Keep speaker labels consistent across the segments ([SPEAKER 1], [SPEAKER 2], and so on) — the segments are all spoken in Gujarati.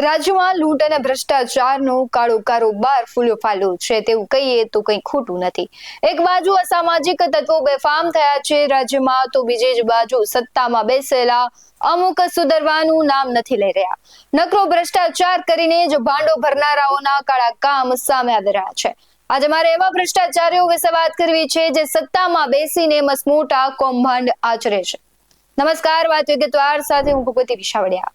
[SPEAKER 1] રાજ્યમાં લૂંટ અને ભ્રષ્ટાચારનો કાળો કારોબાર ફૂલ્યો ફાલ્યો છે તેવું કહીએ તો કંઈ ખોટું નથી। એક બાજુ અસામાજિક તત્વો બેફામ થયા છે રાજ્યમાં, તો બીજી જ બાજુ સત્તામાં બેસેલા અમુક સુધરવાનું નામ નથી લઈ રહ્યા। નકરો ભ્રષ્ટાચાર કરીને જ ભાંડો ભરનારાઓના કાળા કામ સામે આવી રહ્યા છે। આજે મારે એવા ભ્રષ્ટાચારીઓ વિશે વાત કરવી છે જે સત્તામાં બેસીને મસમોટા કૌભાંડ આચરે છે। નમસ્કાર, વાત વિગતવાર સાથે હું ભગવતી વિશાવડિયા।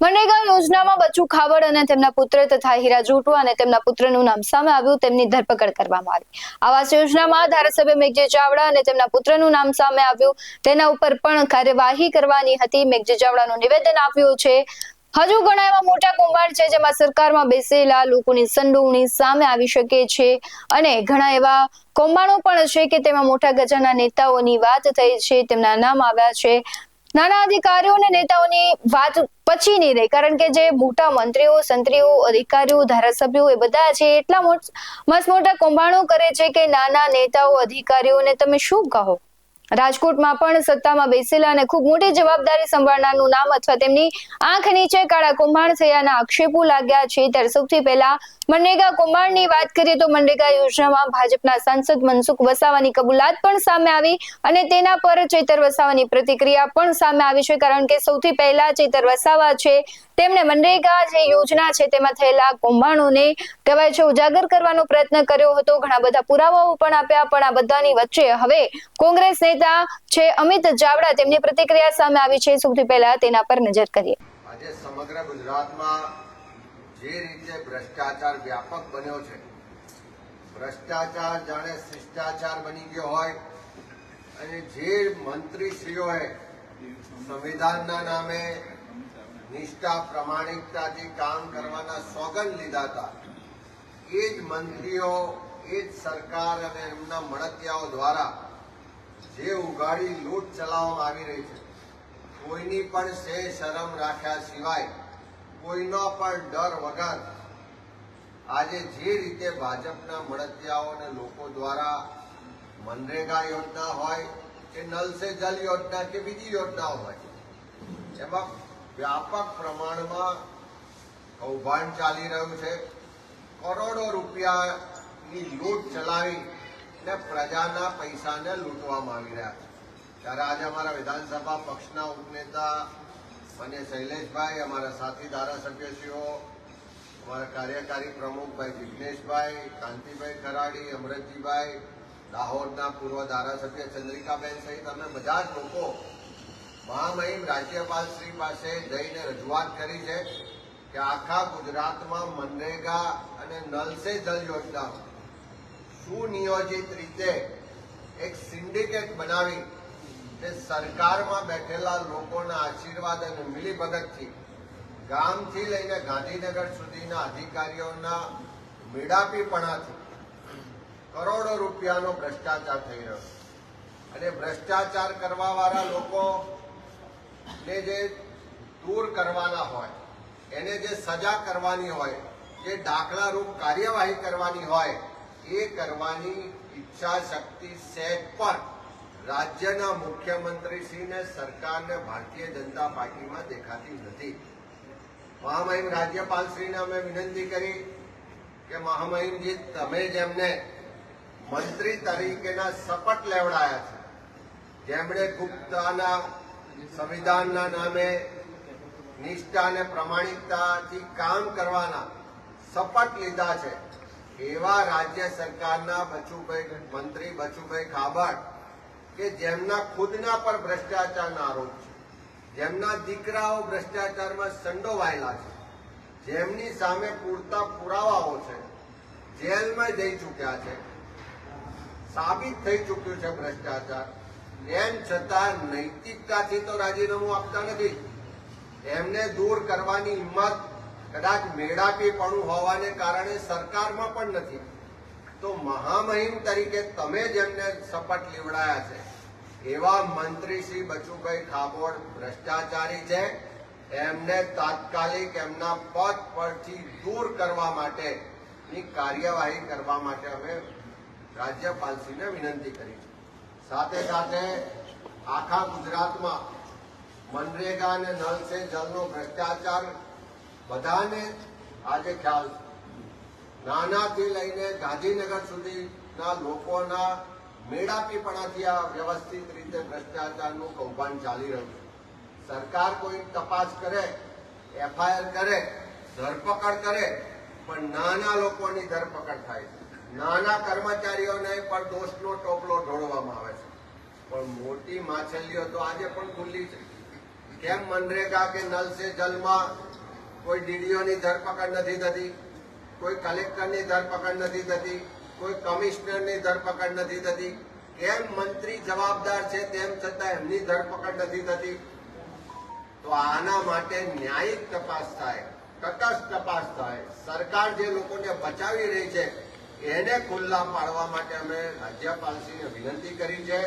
[SPEAKER 1] મનરેગા યોજનામાં બચ્ચુ ખાબડ અને તેમના પુત્ર તથા હીરા જોટવા અને તેમના પુત્રનું નામ સામે આવ્યું, તેમની ધરપકડ કરવામાં આવી। આવાસ યોજનામાં ધારાસભ્ય મેઘજી ચાવડા અને તેમના પુત્રનું નામ સામે આવ્યું, તેના ઉપર પણ કાર્યવાહી કરવાની હતી। મેઘજી ચાવડાનું નિવેદન આપ્યું છે હજુ ઘણા એવા મોટા કૌભાંડ છે જેમાં સરકારમાં બેસેલા લોકોની સંડોવણી સામે આવી શકે છે અને ઘણા એવા કૌભાંડો પણ છે કે તેમાં મોટા ગજાના નેતાઓની વાત થઈ છે, તેમના નામ આવ્યા છે। નાના અધિકારીઓ અને નેતાઓની વાત પછી નહીં રહી, કારણ કે જે મોટા મંત્રીઓ, સંત્રીઓ, અધિકારીઓ, ધારાસભ્યો એ બધા છે એટલા મસ્ત મોટા કૌભાંડો કરે છે કે નાના નેતાઓ, અધિકારીઓને તમે શું કહો। રાજકોટમાં પણ સત્તામાં બેસેલા અને ખૂબ મોટી જવાબદારી સંભાળનારનું નામ અથવા તેમની આંખ નીચે કાળા કૌભાંડ થયાના આક્ષેપો લાગ્યા છે। ત્યારે સૌથી પહેલા મનરેગા કૌભાંડની વાત કરીએ તો મનરેગા યોજનામાં ભાજપના સાંસદ મનસુખ વસાવાની કબૂલાત પણ સામે આવી અને તેના પર ચૈતર વસાવાની પ્રતિક્રિયા પણ સામે આવી છે, કારણ કે સૌથી પહેલા ચૈતર વસાવા છે તેમણે મનરેગા જે યોજના છે તેમાં થયેલા કૌભાંડોને કહેવાય છે ઉજાગર કરવાનો પ્રયત્ન કર્યો હતો, ઘણા બધા પુરાવાઓ પણ આપ્યા, પણ આ બધાની વચ્ચે હવે કોંગ્રેસ નેતા છે અમિત ચાવડા, તેમની પ્રતિક્રિયા સામે આવી છે। સૌથી પહેલા તેના પર નજર કરીએ।
[SPEAKER 2] આજે સમગ્ર ગુજરાતમાં જે રીતે ભ્રષ્ટાચાર વ્યાપક બન્યો છે, ભ્રષ્ટાચાર જાણે શિષ્ટાચાર બની ગયો હોય અને જે મંત્રીશ્રીઓએ સંવિધાનના નામે નિષ્ઠા પ્રામાણિકતાથી કામ કરવાના સોગંદ લીધા હતા, એ જ મંત્રીઓ, એ જ સરકાર અને એમના મળતિયાઓ દ્વારા જે ઉઘાડી લૂંટ ચલાવવામાં આવી રહી છે, કોઈની પણ સે શરમ રાખ્યા સિવાય, કોઈનો પણ ડર વગર આજે જે રીતે ભાજપના મળતિયાઓ અને લોકો દ્વારા મનરેગા યોજના હોય કે નલ સે જલ યોજના કે બીજી યોજનાઓ હોય, એમાં વ્યાપક પ્રમાણમાં કૌભાંડ ચાલી રહ્યું છે। કરોડો રૂપિયાની લૂંટ ચલાવી ને પ્રજાના પૈસાને લૂંટવામાં આવી રહ્યા છે। ત્યારે આજે અમારા વિધાનસભા પક્ષના ઉપનેતા માન્ય શૈલેષભાઈ, અમારા સાથી ધારાસભ્યશ્રીઓ, અમારા કાર્યકારી પ્રમુખ ભાઈ જિગ્નેશભાઈ, કાંતિભાઈ ખરાડી, અમરતજીભાઈ, દાહોદના પૂર્વ ધારાસભ્ય ચંદ્રિકાબેન સહિત અમે બધા જ લોકો મહામહિમ રાજ્યપાલ શ્રી પાસે જઈને રજૂઆત કરી છે કે આખા ગુજરાતમાં મનરેગા અને નલ સે જલ યોજના સુનિયોજિત રીતે એક સિન્ડિકેટ બનાવી તે સરકારમાં બેઠેલા લોકોના આશીર્વાદ અને મિલીભગતથી ગામથી લઈને ગાંધીનગર સુધીના અધિકારીઓના મેળાપીપણાથી કરોડો રૂપિયાનો ભ્રષ્ટાચાર થઈ રહ્યો અને ભ્રષ્ટાચાર કરવાવાળા લોકોને જે દૂર કરવાના હોય, એને જે સજા કરવાની હોય, જે દાખલારૂપ કાર્યવાહી કરવાની હોય, એ કરવાની ઈચ્છા શક્તિ સહેજ પણ રાજ્યના મુખ્યમંત્રીશ્રીને, સરકારને, ભારતીય જનતા પાર્ટીમાં દેખાતી નથી। મહામહિમ રાજ્યપાલશ્રીને અમે વિનંતી કરી કે મહામહિમજી, તમે જેમને મંત્રી તરીકેના શપથ લેવડાયા છે, જેમણે ગુપ્તના સંવિધાનના નામે નિષ્ઠા અને પ્રામાણિકતાથી કામ કરવાના શપથ લીધા છે, એવા રાજ્ય સરકારના મંત્રી બચુભાઈ ખાબડ કે જેમના ખુદના પર ભ્રષ્ટાચારના આરોપ છે, જેમના દીકરાઓ ભ્રષ્ટાચારમાં સંડોવાયેલા છે, જેમની સામે પૂરતા પુરાવાઓ છે, જેલમાં જઈ ચૂક્યા છે, સાબિત થઈ ચૂક્યું છે ભ્રષ્ટાચાર, એમ છતાં નૈતિકતાથી તો રાજીનામું આપતા નથી। એમને દૂર કરવાની હિંમત કદાચ મેળાપીપણું હોવાને કારણે સરકારમાં પણ નથી, તો મહામહિમ તરીકે તમે જેમને શપથ લેવડાયા છે એવા મંત્રી શ્રી બચુભાઈ ખાબડ ભ્રષ્ટાચારી છે, એમને તાત્કાલિક એમના પદ પરથી દૂર કરવા માટેની કાર્યવાહી કરવા માટે અમે રાજ્યપાલશ્રીને વિનંતી કરી છે। સાથે સાથે આખા ગુજરાતમાં મનરેગા અને નલ સે જલનો ભ્રષ્ટાચાર બધાને આજે ખ્યાલ છે. નાનાથી લઈને ગાંધીનગર સુધીના લોકોના મેળાપીપણાથી આ વ્યવસ્થિત રીતે ભ્રષ્ટાચારનું કૌભાંડ ચાલી રહ્યું છે. સરકાર કોઈ તપાસ કરે, એફઆઈઆર કરે, ધરપકડ કરે, પણ નાના લોકોની ધરપકડ થાય છે. નાના કર્મચારીઓને પણ દોષનો ટોપલો ઢોળવામાં આવે છે. પણ મોટી માછલીઓ તો આજે પણ ખુલ્લી છે. કેમ મનરેગા કે નલ સે જલમાં કોઈ ડીડીઓની ધરપકડ નથી થતી, કોઈ કલેક્ટરની ધરપકડ નથી થતી, કોઈ કમિશનરની ધરપકડ નથી થતી? કેમ મંત્રી જવાબદાર છે તેમ છતાં એમની ધરપકડ નથી થતી? તો આના માટે ન્યાયિક તપાસ થાય, તટસ્થ તપાસ થાય. સરકાર જે લોકોને બચાવી રહી છે એને ખુલ્લા પાડવા માટે અમે રાજ્યપાલશ્રીને વિનંતી કરી છે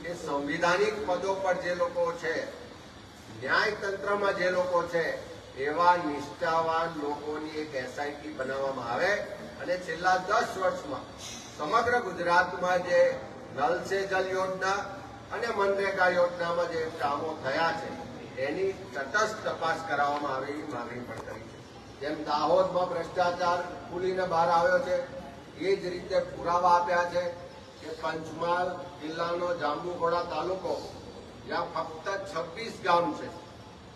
[SPEAKER 2] કે સંવિધાનિક પદો પર જે લોકો છે, ન્યાયતંત્રમાં જે લોકો છે, એવા નિષ્ઠાવાન લોકોની એક એસઆઈટી બનાવવામાં આવે અને છેલ્લા 10 વર્ષમાં સમગ્ર ગુજરાતમાં જે નલ સે જલ યોજના અને મનરેગા યોજનામાં જે કામો થયા છે એની તટસ્થ તપાસ કરાવવામાં આવે એવી માંગણી પણ કરી છે. જેમ દાહોદમાં ભ્રષ્ટાચાર ખુલીને બહાર આવ્યો છે, એ જ રીતે પુરાવા આપ્યા છે કે પંચમહાલ જિલ્લાનો જાંબુઘોડા તાલુકો, જ્યાં ફક્ત 26 ગામ છે,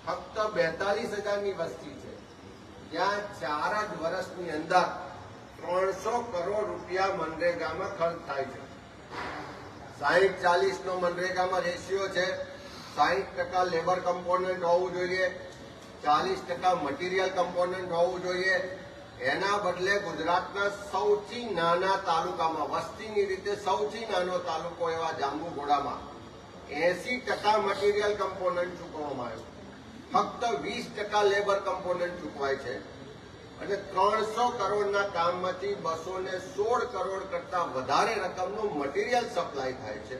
[SPEAKER 2] ફક્ત 42,000ની વસ્તી છે, ત્યાં 4 જ વર્ષની અંદર 300 કરોડ રૂપિયા મનરેગામાં ખર્ચ થાય છે. 60-40 નો મનરેગામાં રેશિયો છે. 60% લેબર કમ્પોનન્ટ હોવું જોઈએ, 40% મટીરિયલ કમ્પોનન્ટ હોવું જોઈએ. એના બદલે ગુજરાતના સૌથી નાના તાલુકામાં, વસ્તીની રીતે સૌથી નાનો તાલુકો એવા જાંબુઘોડામાં 80% મટીરિયલ કમ્પોનન્ટ ચૂકવવામાં આવ્યું, ફક્ત 20% લેબર કમ્પોનન્ટ ચૂકવાય છે. અને 300 કરોડના કામમાંથી 216 કરોડ કરતા વધારે રકમનું મટીરિયલ સપ્લાય થાય છે.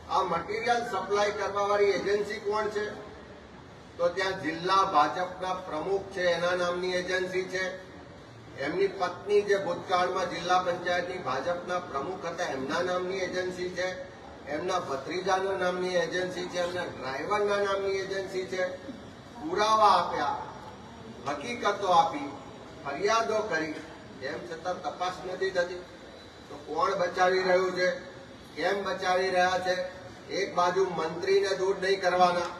[SPEAKER 2] આ મટીરિયલ સપ્લાય કરવા વાળી એજન્સી કોણ છે? તો ત્યાં જિલ્લા ભાજપના પ્રમુખ છે એના નામની એજન્સી છે. એમની પત્ની જે ભૂતકાળમાં જિલ્લા પંચાયતની ભાજપના પ્રમુખ હતા એમના નામની એજન્સી છે. એમના ભત્રીજાના નામની એજન્સી છે. એમના ડ્રાઈવરના નામની એજન્સી છે. પુરાવા આપ્યા, હકીકતો આપી, ફરિયાદો કરી, તેમ છતાં તપાસ નથી થતી. તો કોણ બચાવી રહ્યું છે? કેમ બચાવી રહ્યા છે? એક બાજુ મંત્રીને દૂર નહીં કરવાના,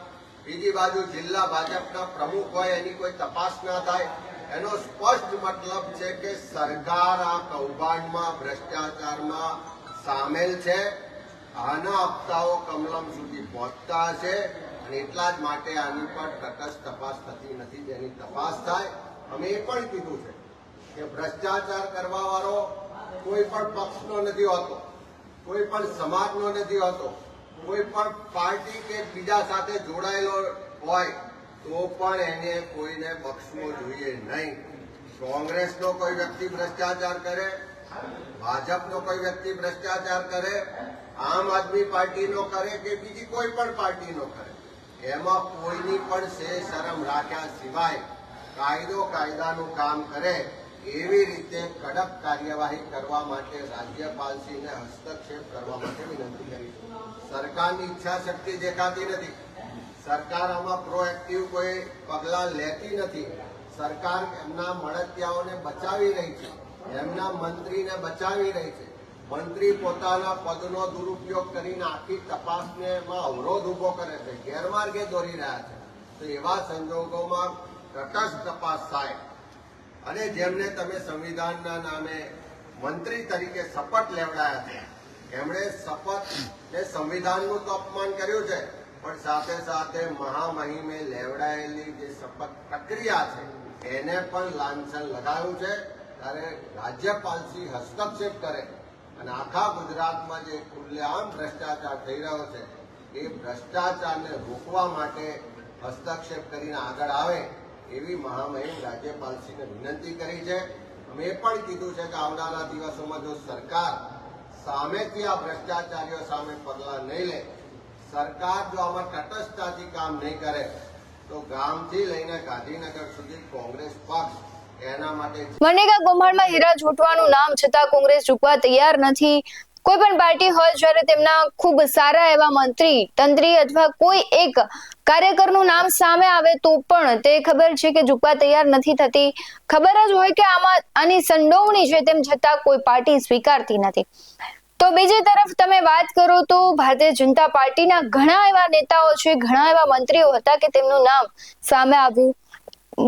[SPEAKER 2] બીજી બાજુ જિલ્લા ભાજપના પ્રમુખ હોય એની કોઈ તપાસ ના થાય. એનો સ્પષ્ટ મતલબ છે કે સરકાર આ કૌભાંડમાં, ભ્રષ્ટાચારમાં સામેલ છે. આના હપ્તાઓ કમલમ સુધી પહોંચતા હશે અને એટલા જ માટે આની પર તટસ્થ તપાસ થતી નથી. જેની તપાસ થાય. અમે એ પણ કીધું છે કે ભ્રષ્ટાચાર કરવા વાળો કોઈ પણ પક્ષનો નથી હોતો, કોઈ પણ સમાજનો નથી હોતો, કોઈ પણ પાર્ટી કે બીજા સાથે જોડાયેલો હોય તો પણ એને કોઈને બક્ષવો જોઈએ નહીં. કોંગ્રેસનો કોઈ વ્યક્તિ ભ્રષ્ટાચાર કરે, ભાજપનો કોઈ વ્યક્તિ ભ્રષ્ટાચાર કરે, આમ આદમી પાર્ટીનો કરે કે બીજી કોઈ પણ પાર્ટીનો કરે, એમાં કોઈની પણ શરમ રાખ્યા સિવાય કાયદાનું કામ કરે એવી રીતે કડક કાર્યવાહી કરવા માટે રાજ્યપાલશ્રીને હસ્તક્ષેપ કરવા માટે વિનંતી કરી. સરકારની ઈચ્છા શક્તિ દેખાતી નથી. સરકાર આમાં પ્રોએક્ટિવ કોઈ પગલાં લેતી નથી. સરકાર એમના મળતિયાઓને બચાવી રહી છે, એમના મંત્રીને બચાવી રહી છે. મંત્રી પોતાના પદનો દુરુપયોગ કરીને આખી તપાસને એમાં અવરોધ ઉભો કરે છે, ગેરમાર્ગે દોરી રહ્યા છે. તો એવા સંજોગોમાં તટસ્થ તપાસ થાય અને જેમને તમે સંવિધાનના નામે મંત્રી તરીકે શપથ લેવડાયા છે, એમણે શપથ ને સંવિધાનનું તો અપમાન કર્યું છે, પણ સાથે સાથે મહામહિમે લેવડાયેલી જે શપથ પ્રક્રિયા છે એને પણ લાંછન લગાવ્યું છે. ત્યારે રાજ્યપાલશ્રી હસ્તક્ષેપ કરે અને આખા ગુજરાતમાં જે ખુલ્લેઆમ ભ્રષ્ટાચાર થઈ રહ્યો છે એ ભ્રષ્ટાચારને રોકવા માટે હસ્તક્ષેપ કરીને આગળ આવે એવી મહામહિમ રાજ્યપાલશ્રીને વિનંતી કરી છે. અમે એ પણ કીધું છે કે આવનારા દિવસોમાં જો સરકાર સામેથી આ ભ્રષ્ટાચારીઓ સામે પગલાં નહીં લે, સરકાર જો આમાં તટસ્થતાથી કામ નહીં કરે તો ગામથી લઈને ગાંધીનગર સુધી કોંગ્રેસ પક્ષ એના માટે
[SPEAKER 1] મનરેગા કૌભાંડમાં હીરા ઝૂંટવાનું નામ છતાં કોંગ્રેસ ઝૂકવા તૈયાર નથી. કોઈ પણ પાર્ટી હોય જ્યારે તેમના ખૂબ સારા એવા મંત્રી તંત્રી અથવા કોઈ એક કાર્યકરનું નામ સામે આવે તો પણ તે ખબર છે કે ઝૂકવા તૈયાર નથી થતી, ખબર જ હોય કે આની સંડોવણી છે, તેમ છતાં કોઈ પાર્ટી સ્વીકારતી નથી. તો બીજી તરફ તમે વાત કરો તો ભારતીય જનતા પાર્ટીના ઘણા એવા નેતાઓ છે, ઘણા એવા મંત્રીઓ હતા કે તેમનું નામ સામે આવ્યું.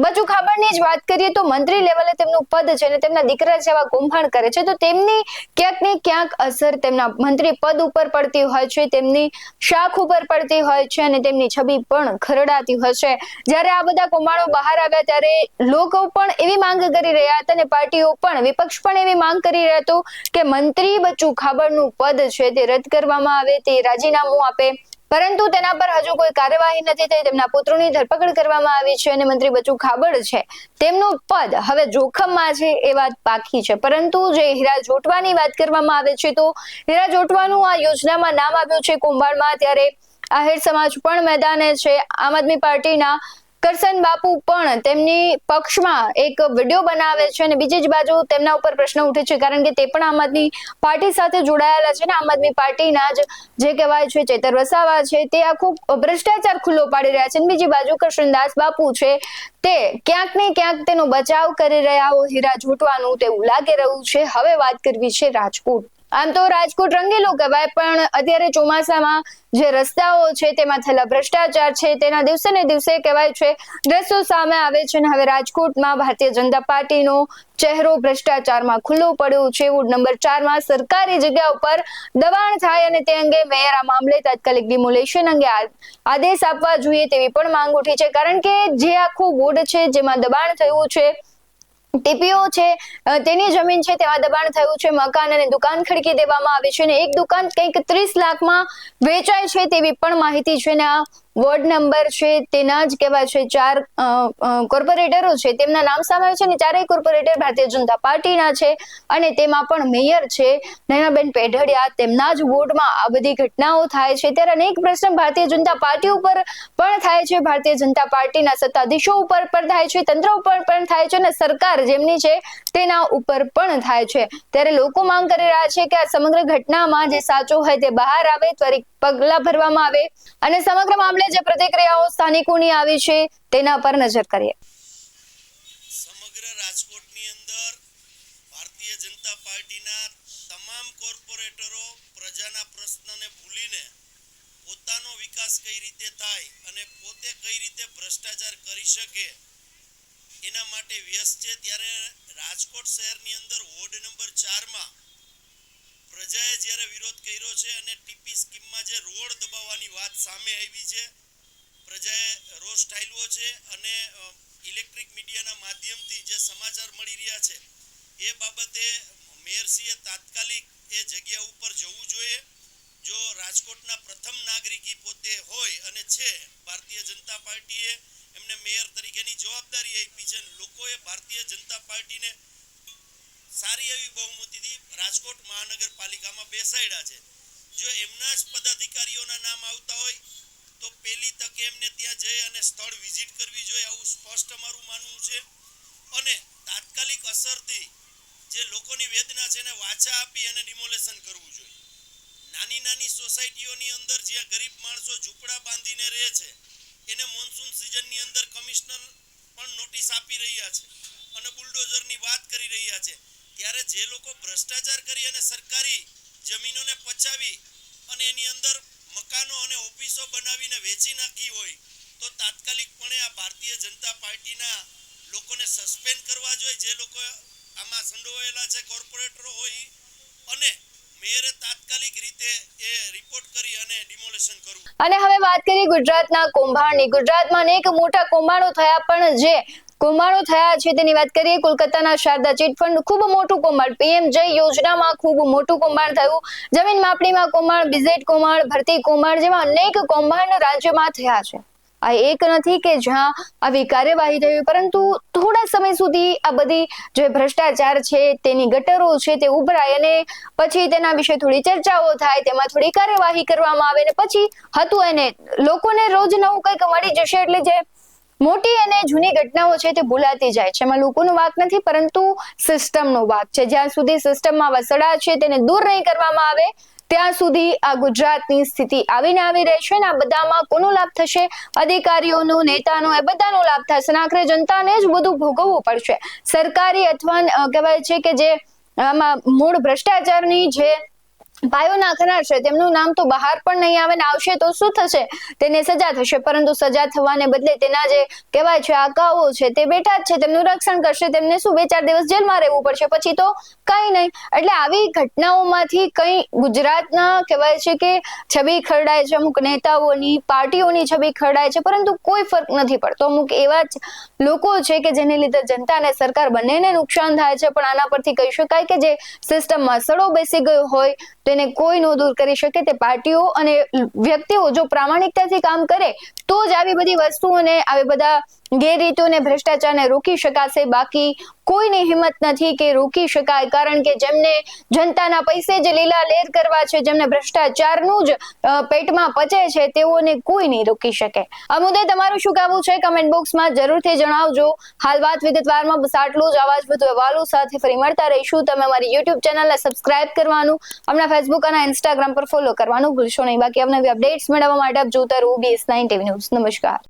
[SPEAKER 1] બચુ ખાબડની જ વાત કરીએ તો મંત્રી લેવલે તેમનું પદ છે અને તેમના દીકરા જેવા કૌભાંડ કરે છે, તો તેમની ક્યાંક ને ક્યાંક અસર તેમના મંત્રી પદ ઉપર પડતી હોય છે, તેમની શાખ ઉપર પડતી હોય છે અને તેમની છબી પણ ખરડાતી હોય છે. જ્યારે આ બધા કૌભાંડો બહાર આવ્યા ત્યારે લોકો પણ એવી માંગ કરી રહ્યા હતા અને પાર્ટીઓ પણ, વિપક્ષ પણ એવી માંગ કરી રહ્યા હતો કે મંત્રી બચુ ખાબડનું પદ છે તે રદ કરવામાં આવે, તે રાજીનામું આપે, પરંતુ તેના પર હજુ કોઈ કાર્યવાહી નથી થઈ. તેમના પુત્રોની ધરપકડ કરવામાં આવી છે અને મંત્રી બચુ ખાબડ છે તેમનું પદ હવે જોખમમાં છે એ વાત બાકી છે. પરંતુ જે હીરા જોટવાની વાત કરવામાં આવે છે તો હીરા જોટવાનું આ યોજનામાં નામ આવ્યું છે કૌભાંડમાં, ત્યારે આહિર સમાજ પણ મેદાને છે. આમ આદમી પાર્ટીના કરસન બાપુ પણ તેમની પક્ષમાં એક વિડીયો બનાવે છે અને બીજી જ બાજુ તેમના ઉપર પ્રશ્ન ઉઠે છે કારણ કે તે પણ આમ આદમી પાર્ટી સાથે જોડાયેલા છે ને આમ આદમી પાર્ટીના જ જે કહેવાય છે ચેતર વસાવા છે તે આખું ભ્રષ્ટાચાર ખુલ્લો પાડી રહ્યા છે અને બીજી બાજુ કરશનદાસ બાપુ છે તે ક્યાંક ને ક્યાંક તેનો બચાવ કરી રહ્યા હોય હીરા જોટવાનું તેવું લાગી રહ્યું છે. હવે વાત કરવી છે રાજકોટ. આમ તો રાજકોટ રંગીલું કહેવાય, પણ અત્યારે ચોમાસામાં જે રસ્તાઓ છે તેમાં થયેલા ભ્રષ્ટાચાર છે તેના દિવસે ને દિવસે કહેવાય છે દ્રશ્યો સામે આવે છે અને હવે રાજકોટમાં ભારતીય જનતા પાર્ટીનો ચહેરો ભ્રષ્ટાચારમાં ખુલ્લો પડ્યો છે. વોર્ડ નંબર 4 માં સરકારી જગ્યા ઉપર દબાણ થાય અને તે અંગે મેયર આ મામલે તાત્કાલિક ડિમોલેશન અંગે આદેશ આપવા જોઈએ તેવી પણ માંગ ઉઠી છે, કારણ કે જે આખો વોર્ડ છે જેમાં દબાણ થયું છે, ટીપીઓ છે તેની જમીન છે તેમાં દબાણ થયું છે, મકાન અને દુકાન ખડકી દેવામાં આવી છે અને એક દુકાન કંઈક 30 લાખમાં વેચાય છે તેવી પણ માહિતી છે. ને આ વોર્ડ નંબર છે તેના જ કહેવાય છે 4 કોર્પોરેટરો છે તેમના નામ સામે છે અને ચારેય કોર્પોરેટર ભારતીય જનતા પાર્ટીના છે અને તેમાં પણ મેયર છે નયનાબેન પેઢડિયા, તેમના જ વોર્ડમાં આ બધી ઘટનાઓ થાય છે. ત્યારે અનેક પ્રશ્ન ભારતીય જનતા પાર્ટી ઉપર પણ થાય છે, ભારતીય જનતા પાર્ટીના સત્તાધીશો ઉપર પણ થાય છે, તંત્ર ઉપર પણ થાય છે અને સરકાર જેમની છે તેના ઉપર પણ થાય છે. ત્યારે લોકો માંગ કરી રહ્યા છે કે આ સમગ્ર ઘટનામાં જે સાચો હોય તે બહાર આવે, ત્વરિત પગલા ભરવામાં આવે અને સમગ્ર મામલે જે પ્રતિક્રિયાઓ સ્થાનિકોની આવી છે તેના પર નજર કરીએ.
[SPEAKER 3] સમગ્ર રાજકોટની અંદર ભારતીય જનતા પાર્ટીના તમામ કોર્પોરેટરો પ્રજાના પ્રશ્નને ભૂલીને પોતાનો વિકાસ કઈ રીતે થાય અને પોતે કઈ રીતે ભ્રષ્ટાચાર કરી શકે એના માટે વ્યસ્ત છે. ત્યારે રાજકોટ શહેરની અંદર વોર્ડ નંબર 4 માં પ્રજાએ જ્યારે વિરોધ કર્યો છે અને ટીપી સ્કીમમાં જે રોડ દબાવવાની વાત સામે આવી છે, પ્રજાએ રોષ ઠાલવ્યો છે અને ઇલેક્ટ્રિક મીડિયાના માધ્યમથી જે સમાચાર મળી રહ્યા છે એ બાબતે મેયરશ્રીએ તાત્કાલિક એ જગ્યા ઉપર જવું જોઈએ. જો રાજકોટના પ્રથમ નાગરિકી પોતે હોય અને છે, ભારતીય જનતા પાર્ટીએ એમને મેયર તરીકેની જવાબદારી આપી છે, લોકોએ ભારતીય જનતા પાર્ટીને સારી એવી બહુમતીથી રાજકોટ મહાનગરપાલિકામાં બેસાડ્યા છે. જો એમના જ પદાધિકારીઓના નામ આવતા હોય તો પહેલી તકે એમને ત્યાં જઈ અને સ્થળ વિઝિટ કરવી જોઈએ, આવું સ્પષ્ટ અમારું માનવું છે. અને તાત્કાલિક અસરથી જે લોકોની વેદના છે એને વાચા આપી અને ડિમોલેશન કરવું જોઈએ. નાની નાની સોસાયટીઓની અંદર જ્યાં ગરીબ માણસો ઝૂંપડા બાંધીને રહે છે એને મોન્સૂન સિઝનની અંદર કમિશનર પણ નોટિસ આપી રહ્યા છે અને બુલડોઝરની વાત કરી રહ્યા છે. ત્યારે જે લોકો ભ્રષ્ટાચાર કરી અને સરકારી જમીનોને પચાવી અને એની અંદર મકાનો અને ઓફિસો બનાવીને વેચી નાખી હોય તો તાત્કાલિકપણે આ ભારતીય જનતા પાર્ટીના લોકોને સસ્પેન્ડ કરવા જોઈએ, જે લોકો આમાં સંડોવાયેલા છે કોર્પોરેટરો હોય, અને મેયરે તાત્કાલિક રીતે એ રિપોર્ટ કરી અને ડિમોલેશન કરવું.
[SPEAKER 1] અને હવે વાત કરીએ ગુજરાતના કૌભાંડની. ગુજરાતમાં અનેક મોટા કૌભાંડો થયા, પણ જે કૌભાંડો થયા છે તેની વાત કરીએ. કોલકાતાના શારદા ચીટફંડ ખૂબ મોટું કૌભાંડ, પીએમ જય યોજનામાં ખૂબ મોટું કૌભાંડ થયું, જમીન માપણીમાં કૌભાંડ, બીઝેડ કૌભાંડ, ભરતી કૌભાંડ જેવા અનેક કૌભાંડ રાજ્યમાં થયા છે. આ એક નથી કે જ્યાં આવી કાર્યવાહી થઈ, પરંતુ થોડા સમય સુધી આ બધી જે ભ્રષ્ટાચાર છે તેની ગટરો છે તે ઉભરાય અને પછી તેના વિશે થોડી ચર્ચાઓ થાય, તેમાં થોડી કાર્યવાહી કરવામાં આવે અને પછી હતું એને લોકોને રોજ નવું કંઈક મળી જશે એટલે જે મોટી અને જૂની ઘટનાઓ છે તે ભૂલાતી જાય છે. એમાં લોકોનો વાંક નથી, પરંતુ સિસ્ટમનો વાંક છે. જ્યાં સુધી સિસ્ટમમાં વસડા છે તેને દૂર નહીં કરવામાં આવે ત્યાં સુધી આ ગુજરાતની સ્થિતિ આવીને આવી રહેશે. અને આ બધામાં કોનો લાભ થશે? અધિકારીઓનો, નેતાનો, એ બધાનો લાભ થશે. અને આખરે જનતાને જ બધું ભોગવવું પડશે. સરકારી અથવા કહેવાય છે કે જે આમાં મૂળ ભ્રષ્ટાચારની જે પાયો નાખનાર છે તેમનું નામ તો બહાર પણ નહીં આવે, ને આવશે તો શું થશે? તેને સજા થશે. પરંતુ સજા થવાને બદલે તેના જે કહેવાય છે આકાઓ છે તે બેઠા જ છે, તેમનું રક્ષણ કરશે. તેમને શું 2-4 દિવસ જેલમાં રહેવું પડશે, પછી તો કઈ નહીં. એટલે આવી ઘટનાઓમાંથી કઈ ગુજરાતના કહેવાય છે કે છબી ખરડાય છે, અમુક નેતાઓની, પાર્ટીઓની છબી ખરડાય છે, પરંતુ કોઈ ફરક નથી પડતો. અમુક એવા જ લોકો છે કે જેને લીધે જનતા અને સરકાર બંનેને નુકસાન થાય છે. પણ આના પરથી કહી શકાય કે જે સિસ્ટમમાં સડો બેસી ગયો હોય તેને કોઈ ન દૂર કરી શકે. તે પાર્ટીઓ અને વ્યક્તિઓ જો પ્રામાણિકતાથી કામ કરે તો જ આવી બધી વસ્તુઓને, આવી બધા ગેરરીતિઓને, ભ્રષ્ટાચારને રોકી શકાશે. બાકી કોઈની હિંમત નથી કે રોકી શકાય, કારણ કે જેમને જનતાના પૈસે જ લીલા લેર કરવા છે, જેમને ભ્રષ્ટાચારનું જ પેટમાં પચે છે, તેઓને કોઈ નહીં રોકી શકે. આ મુદ્દે તમારું શું કહેવું છે કમેન્ટ બોક્સમાં જરૂરથી જણાવજો. હાલ વાત વિગતવારમાં બસ આટલું જ. આવા જ વધુ અહેવાલો સાથે ફરી મળતા રહીશું. તમે અમારી યુટ્યુબ ચેનલને સબસ્ક્રાઇબ કરવાનું, હમણાં ફેસબુક અને ઇન્સ્ટાગ્રામ પર ફોલો કરવાનું ભૂલશો નહીં. બાકી અવનવી અપડેટ્સ મેળવવા માટે આપ જોતા રહો BS9 TV ન્યૂઝ. નમસ્કાર.